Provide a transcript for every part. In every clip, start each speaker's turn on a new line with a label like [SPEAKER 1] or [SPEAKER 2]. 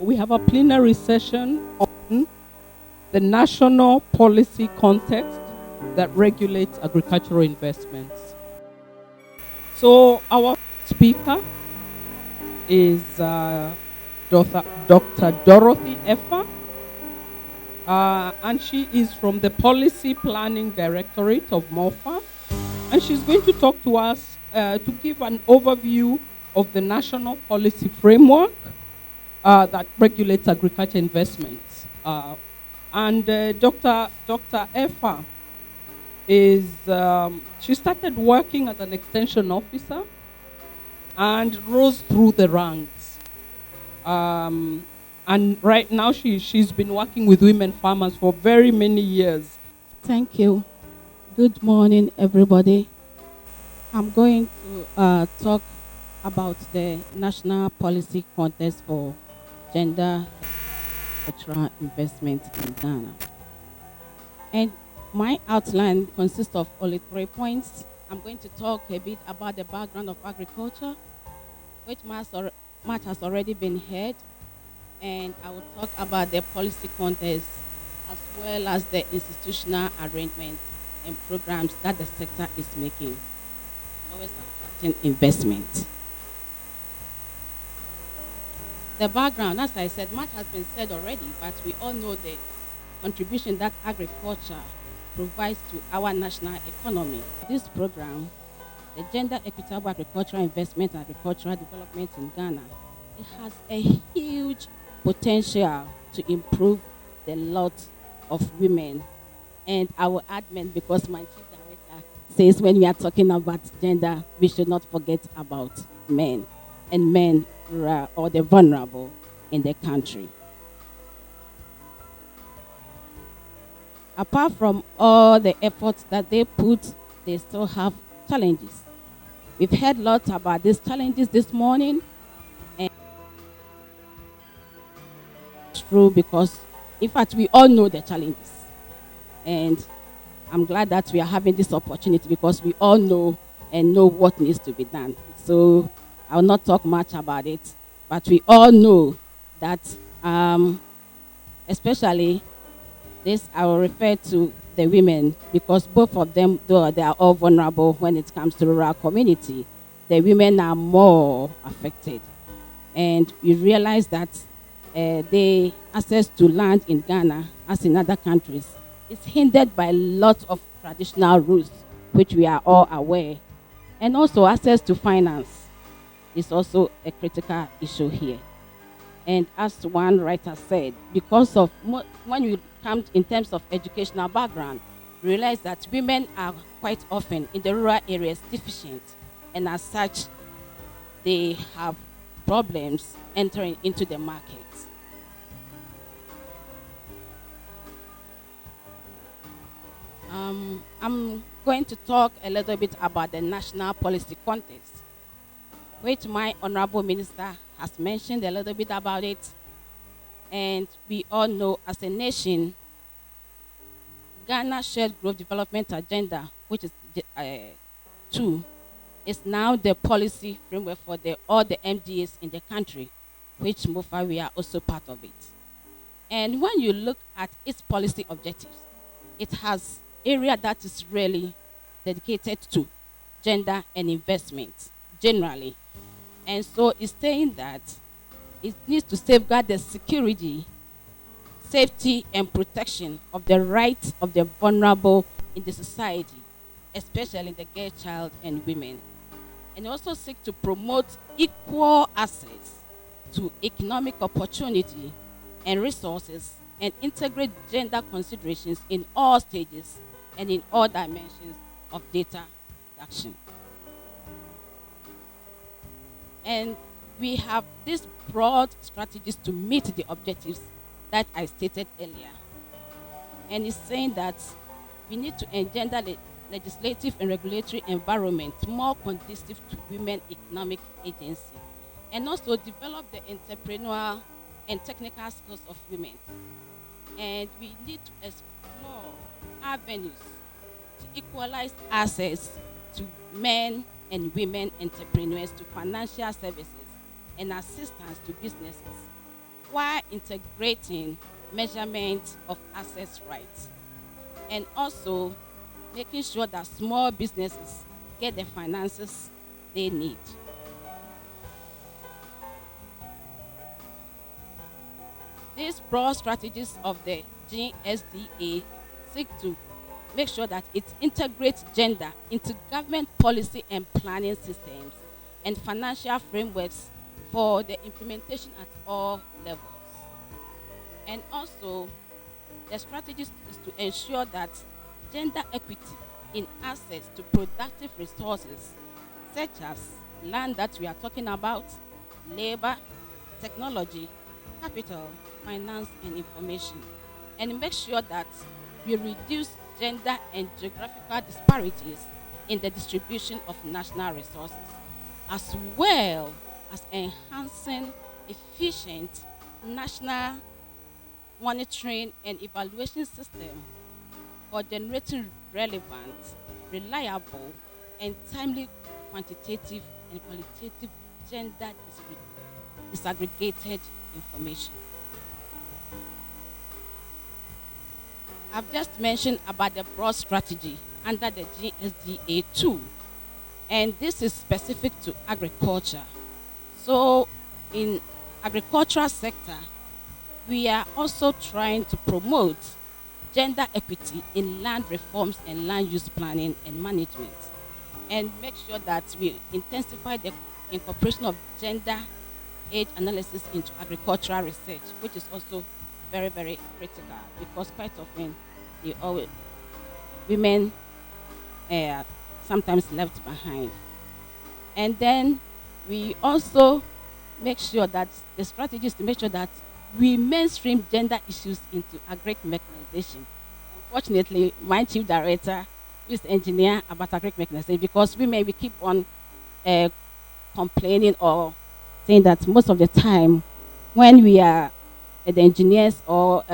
[SPEAKER 1] We have a plenary session on the national policy context that regulates agricultural investments. So our speaker is Dr. Dorothy Effa, and she is from the Policy Planning Directorate of MoFA, and she's going to talk to us to give an overview of the national policy framework that regulates agriculture investments. Dr. Effa is, she started working as an extension officer and rose through the ranks. And right now she's been working with women farmers for very many years.
[SPEAKER 2] Thank you. Good morning, everybody. I'm going to talk about the national policy context for gender cultural investment in Ghana. And my outline consists of only 3 points. I'm going to talk a bit about the background of agriculture, which much has already been heard, and I will talk about the policy context as well as the institutional arrangements and programs that the sector is making towards attracting investment. The background, as I said, much has been said already, but we all know the contribution that agriculture provides to our national economy. This program, the Gender Equitable Agricultural Investment and Agricultural Development in Ghana, it has a huge potential to improve the lot of women. And I will add men because my chief director says when we are talking about gender, we should not forget about men. And men or the vulnerable in the country. Apart from all the efforts that they put, they still have challenges. We've heard lots about these challenges this morning, and it's true because, in fact, we all know the challenges. And I'm glad that we are having this opportunity because we all know and know what needs to be done. So I will not talk much about it, but we all know that, especially this, I will refer to the women because both of them, though they are all vulnerable when it comes to rural community, the women are more affected. And we realize that the access to land in Ghana, as in other countries, is hindered by lots of traditional rules, which we are all aware, and also access to finance is also a critical issue here. And as one writer said, because of when you come in terms of educational background, realize that women are quite often in the rural areas deficient, and as such, they have problems entering into the market. I'm going to talk a little bit about the national policy context, which my honorable minister has mentioned a little bit about it. And we all know as a nation, Ghana Shared Growth Development Agenda, which is 2, is now the policy framework for all the MDAs in the country, which MoFA, we are also part of it. And when you look at its policy objectives, it has area that is really dedicated to gender and investment generally. And so it's saying that it needs to safeguard the security, safety, and protection of the rights of the vulnerable in the society, especially the girl child and women. And also seek to promote equal access to economic opportunity and resources and integrate gender considerations in all stages and in all dimensions of data production. And we have these broad strategies to meet the objectives that I stated earlier. And it's saying that we need to engender the legislative and regulatory environment more conducive to women economic agency, and also develop the entrepreneurial and technical skills of women. And we need to explore avenues to equalize access to men and women entrepreneurs to financial services and assistance to businesses. while integrating measurement of access rights, and also making sure that small businesses get the finances they need. These broad strategies of the GSDA seek to make sure that it integrates gender into government policy and planning systems and financial frameworks for the implementation at all levels. And also, the strategies is to ensure that gender equity in access to productive resources such as land that we are talking about, labor, technology, capital, finance, and information, and make sure that we reduce gender and geographical disparities in the distribution of national resources, as well as enhancing efficient national monitoring and evaluation system for generating relevant, reliable, and timely quantitative and qualitative gender disaggregated information. I've just mentioned about the broad strategy under the GSDA 2, and this is specific to agriculture. So in agricultural sector, we are also trying to promote gender equity in land reforms and land use planning and management, and make sure that we intensify the incorporation of gender age analysis into agricultural research, which is also very, very critical, because quite often women are sometimes left behind. And then we also make sure that the strategy is to make sure that we mainstream gender issues into agri mechanization. Unfortunately, my chief director is engineer about agri mechanization, because women, we keep on complaining or saying that most of the time when we are the engineers or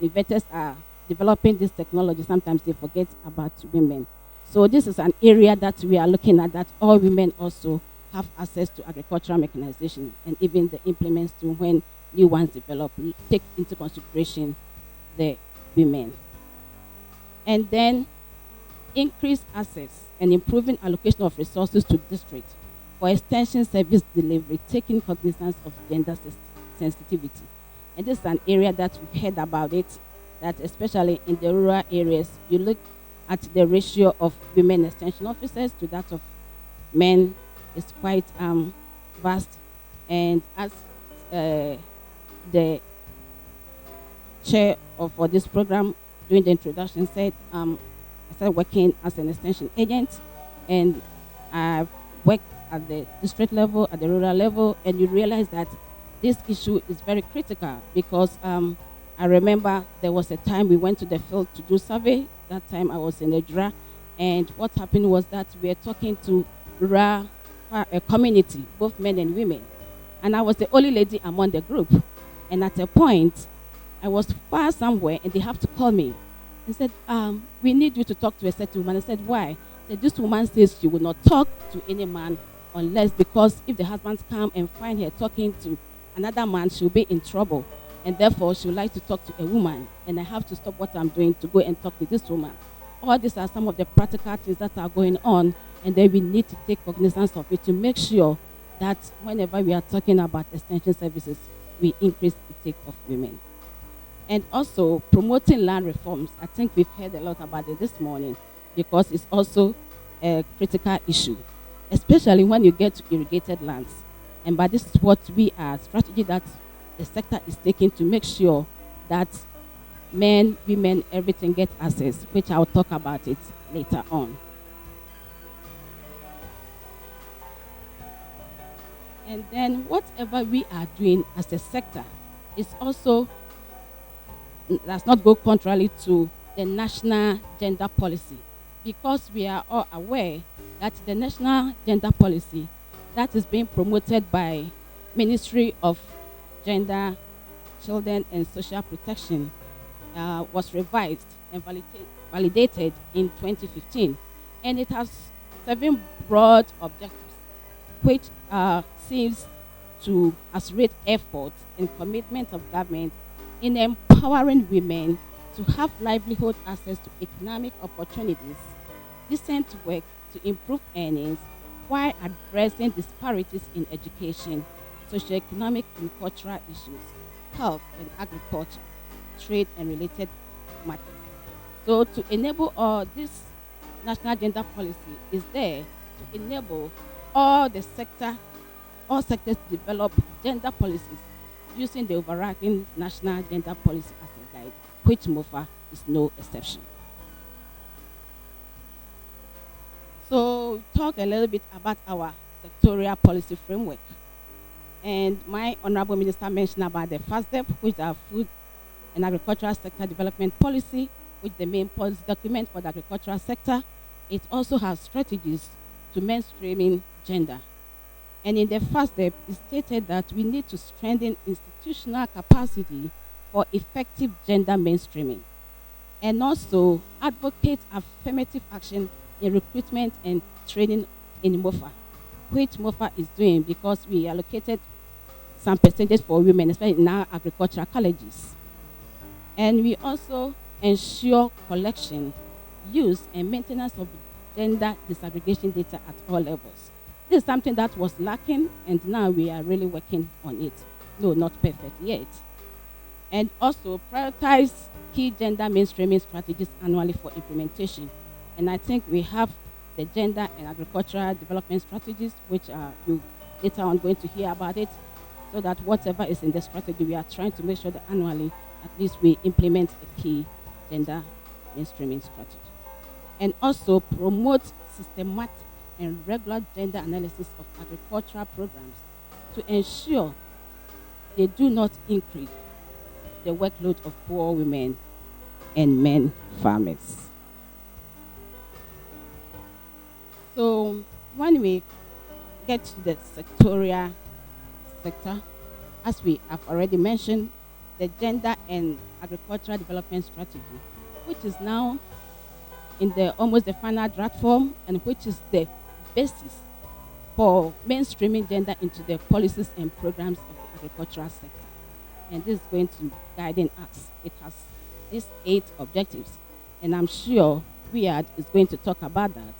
[SPEAKER 2] inventors are developing this technology, sometimes they forget about women. So this is an area that we are looking at, that all women also have access to agricultural mechanization, and even the implements to when new ones develop, take into consideration the women. And then increase access and improving allocation of resources to districts for extension service delivery, taking cognizance of gender sensitivity. And this is an area that we've heard about it, that especially in the rural areas, you look at the ratio of women extension officers to that of men is quite vast. And as the chair for this program during the introduction said, I started working as an extension agent, and I worked at the district level, at the rural level, and you realize that this issue is very critical, because I remember there was a time we went to the field to do survey. That time I was in Ejura, and what happened was that we were talking to rural community, both men and women, and I was the only lady among the group. And at a point, I was far somewhere, and they have to call me and said, we need you to talk to a certain woman. I said, why? Said, this woman says she will not talk to any man unless, because if the husbands come and find her talking to another man, she'll be in trouble. And therefore, she would like to talk to a woman. And I have to stop what I'm doing to go and talk to this woman. All these are some of the practical things that are going on. And then we need to take cognizance of it to make sure that whenever we are talking about extension services, we increase the take of women. And also promoting land reforms. I think we've heard a lot about it this morning, because it's also a critical issue, especially when you get to irrigated lands. And but this is what we are, strategy that the sector is taking to make sure that men, women, everything get access, which I'll talk about it later on. And then whatever we are doing as a sector is also, does not go contrary to the national gender policy, because we are all aware that the national gender policy that is being promoted by Ministry of Gender, Children and Social Protection was revised and validated in 2015. And it has 7 broad objectives, which seems to accelerate efforts and commitment of government in empowering women to have livelihood access to economic opportunities, decent work to improve earnings, while addressing disparities in education, socioeconomic and cultural issues, health and agriculture, trade and related matters. So to enable all this national gender policy is there to enable all sectors to develop gender policies using the overarching national gender policy as a guide, which MoFA is no exception. So talk a little bit about our sectorial policy framework. And my honorable minister mentioned about the first step, which are food and agricultural sector development policy, which is the main policy document for the agricultural sector. It also has strategies to mainstreaming gender. And in the first step, it stated that we need to strengthen institutional capacity for effective gender mainstreaming, and also advocate affirmative action in recruitment and training in MoFA, which MoFA is doing because we allocated some percentage for women, especially in our agricultural colleges. And we also ensure collection, use, and maintenance of gender disaggregation data at all levels. This is something that was lacking, and now we are really working on it. No, not perfect yet. And also prioritize key gender mainstreaming strategies annually for implementation. And I think we have the gender and agricultural development strategies, which are you later on going to hear about it, so that whatever is in the strategy, we are trying to make sure that annually, at least we implement a key gender mainstreaming strategy. And also promote systematic and regular gender analysis of agricultural programs to ensure they do not increase the workload of poor women and men farmers. So when we get to the sectorial sector, as we have already mentioned, the gender and agricultural development strategy, which is now in the almost the final draft form, and which is the basis for mainstreaming gender into the policies and programs of the agricultural sector. And this is going to guide us. It has these 8 objectives, and I'm sure Riyadh is going to talk about that,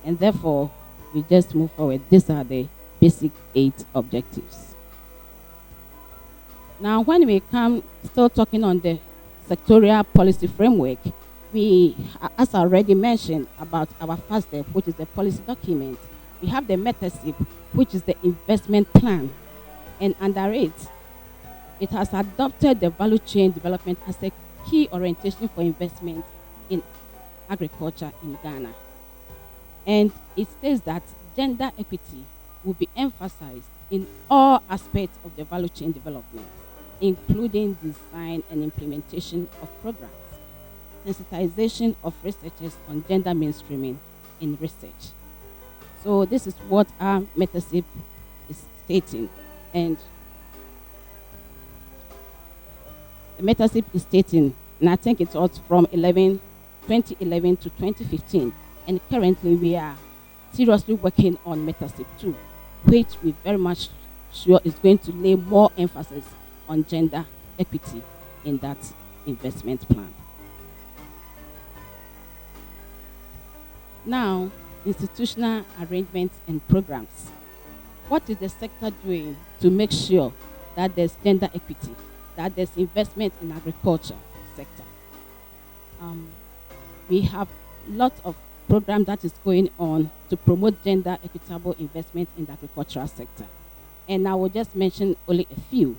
[SPEAKER 2] and therefore we just move forward. These are the basic 8 objectives. Now, when we come still talking on the sectorial policy framework, we, as I already mentioned about our first step, which is the policy document, we have the METASIP, which is the investment plan. And under it, it has adopted the value chain development as a key orientation for investment in agriculture in Ghana. And it says that gender equity will be emphasized in all aspects of the value chain development, including design and implementation of programs, sensitization of researchers on gender mainstreaming in research. So this is what our METASIP is stating. And the METASIP is stating, and I think it's also from 2011 to 2015. And currently we are seriously working on METASIP 2, which we very much sure is going to lay more emphasis on gender equity in that investment plan. Now, institutional arrangements and programs. What is the sector doing to make sure that there's gender equity, that there's investment in agriculture sector? We have lots of programs that is going on to promote gender equitable investment in the agricultural sector. And I will just mention only a few.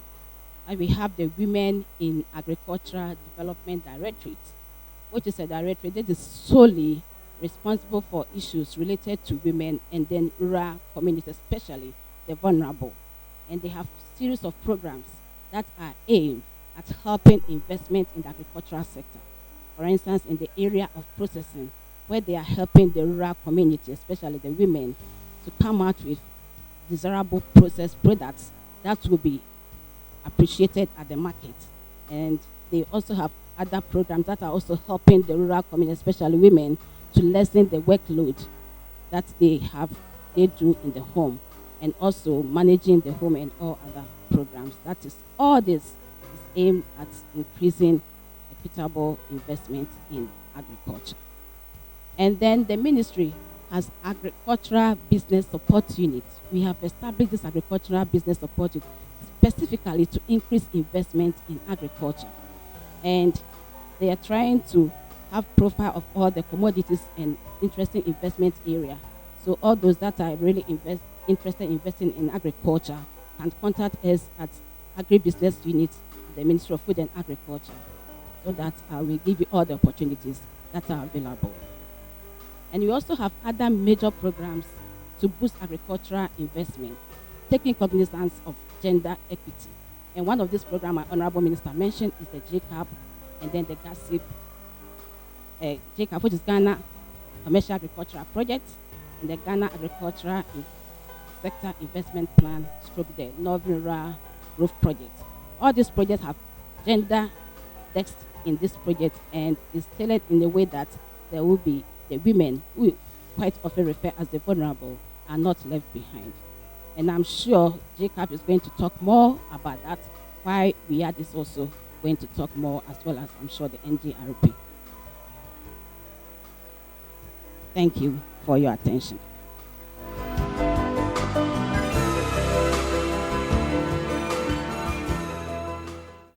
[SPEAKER 2] We have the Women in Agricultural Development Directorate, which is a directorate that is solely responsible for issues related to women and then rural communities, especially the vulnerable. And they have a series of programs that are aimed at helping investment in the agricultural sector. For instance, in the area of processing, where they are helping the rural community, especially the women, to come out with desirable processed products that will be appreciated at the market. And they also have other programs that are also helping the rural community, especially women, to lessen the workload that they do in the home. and also managing the home and all other programs. That is, all this is aimed at increasing equitable investment in agriculture. And then the ministry has agricultural business support units. We have established this agricultural business support unit specifically to increase investment in agriculture. And they are trying to have profile of all the commodities and interesting investment area. So all those that are really interested in investing in agriculture can contact us at agribusiness unit, the Ministry of Food and Agriculture, so that we give you all the opportunities that are available. And we also have other major programs to boost agricultural investment, taking cognizance of gender equity. And one of these programs my Honorable Minister mentioned is the JCAP, and then the GASIP, JCAP, which is Ghana Commercial Agricultural Project, and the Ghana Agricultural Sector Investment Plan, stroke the Northern Rural Growth Project. All these projects have gender text in this project, and is tailored in a way that there will be the women, who quite often refer as the vulnerable, are not left behind. And I'm sure Jacob is going to talk more about that, why we are this also going to talk more, as well as I'm sure the NGRP. Thank you for your attention.